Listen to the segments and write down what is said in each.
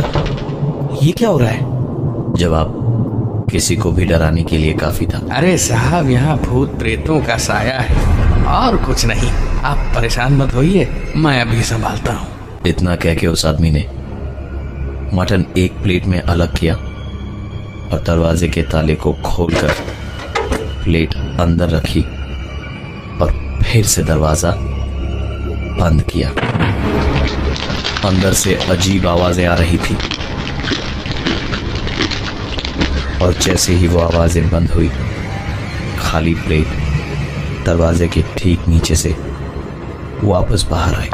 पूछा, ये क्या हो रहा है? जवाब किसी को भी डराने के लिए काफी था। अरे साहब, यहाँ भूत प्रेतों का साया है और कुछ नहीं, आप परेशान मत होइए, मैं अभी संभालता हूँ। इतना कह के उस आदमी ने मटन एक प्लेट में अलग किया और दरवाजे के ताले को खोलकर प्लेट अंदर रखी और फिर से दरवाजा बंद किया। अंदर से अजीब आवाजें आ रही थी और जैसे ही वो आवाजें बंद हुई, खाली प्लेट दरवाजे के ठीक नीचे से वापस बाहर आई।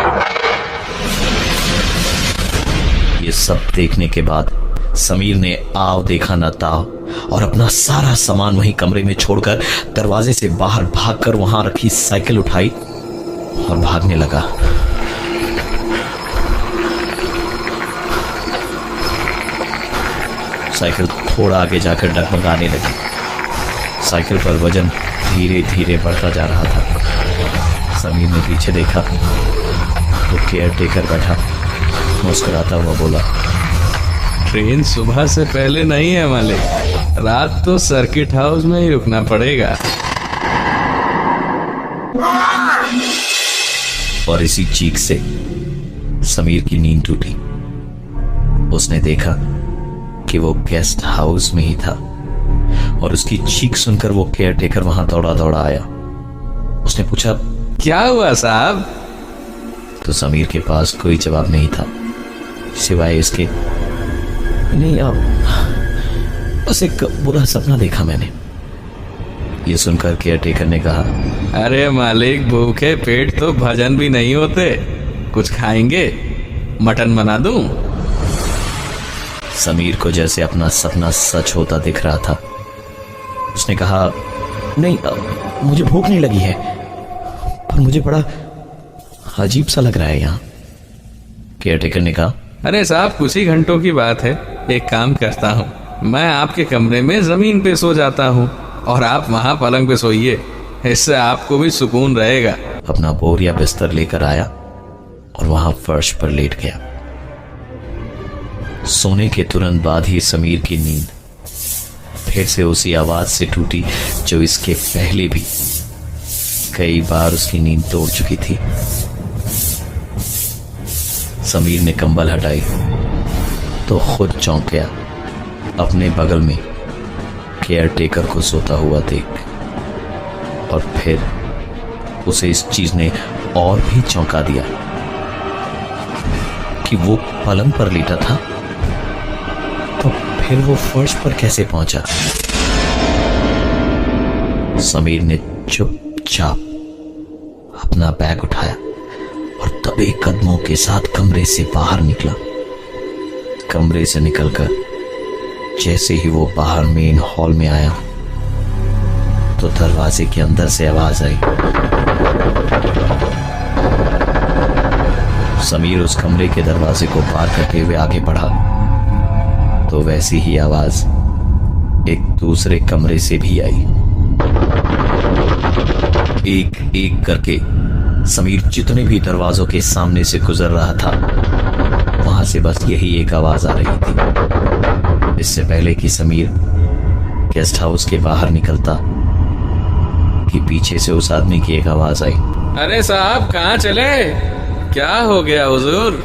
ये सब देखने के बाद समीर ने आव देखा न ताव और अपना सारा सामान वहीं कमरे में छोड़कर दरवाजे से बाहर भागकर वहां रखी साइकिल उठाई और भागने लगा। साइकिल थोड़ा आगे जाकर डगमगाने लगी। साइकिल पर वजन धीरे धीरे बढ़ता जा रहा था। समीर ने पीछे देखा तो केयर टेकर बैठा मुस्कुराता हुआ बोला, ट्रेन सुबह से पहले नहीं है मालिक, रात तो सर्किट हाउस में ही रुकना पड़ेगा। और इसी चीख से समीर की नींद टूटी। उसने देखा कि वो गेस्ट हाउस में ही था और उसकी चीख सुनकर वो केयर टेकर वहां दौड़ा दौड़ा आया। उसने पूछा, क्या हुआ साहब? तो समीर के पास कोई जवाब नहीं था सिवाय इसके, नहीं बस एक बुरा सपना देखा मैंने। ये सुनकर केयर टेकर ने कहा, अरे मालिक, भूखे पेट तो भजन भी नहीं होते, कुछ खाएंगे? मटन बना दूं? समीर को जैसे अपना सपना सच होता दिख रहा था। उसने कहा, नहीं मुझे भूख नहीं लगी है, पर मुझे बड़ा अजीब सा लग रहा है यहाँ। केयरटेकर ने कहा, अरे साहब, कुछ ही घंटों की बात है, एक काम करता हूँ, मैं आपके कमरे में जमीन पे सो जाता हूँ और आप वहां पलंग पे सोइए, इससे आपको भी सुकून रहेगा। अपना बोरिया बिस्तर लेकर आया और वहां फर्श पर लेट गया। सोने के तुरंत बाद ही समीर की नींद फिर से उसी आवाज से टूटी जो इसके पहले भी कई बार उसकी नींद तोड़ चुकी थी। समीर ने कंबल हटाई तो खुद चौंक गया अपने बगल में केयर टेकर को सोता हुआ देख, और फिर उसे इस चीज ने और भी चौंका दिया कि वो पलंग पर लेटा था, तो फिर वो फर्श पर कैसे पहुंचा। समीर ने चुपचाप अपना बैग उठाया और दबे कदमों के साथ कमरे से बाहर निकला। कमरे से निकलकर जैसे ही वो बाहर मेन हॉल में आया तो दरवाजे के अंदर से आवाज आई। समीर उस कमरे के दरवाजे को पार करते हुए आगे बढ़ा तो वैसी ही आवाज एक दूसरे कमरे से भी आई। एक एक करके समीर जितने भी दरवाजों के सामने से गुजर रहा था वहां से बस यही एक आवाज आ रही थी। इससे पहले कि समीर गेस्ट हाउस के बाहर निकलता कि पीछे से उस आदमी की एक आवाज आई, अरे साहब, कहाँ चले? क्या हो गया हुजूर?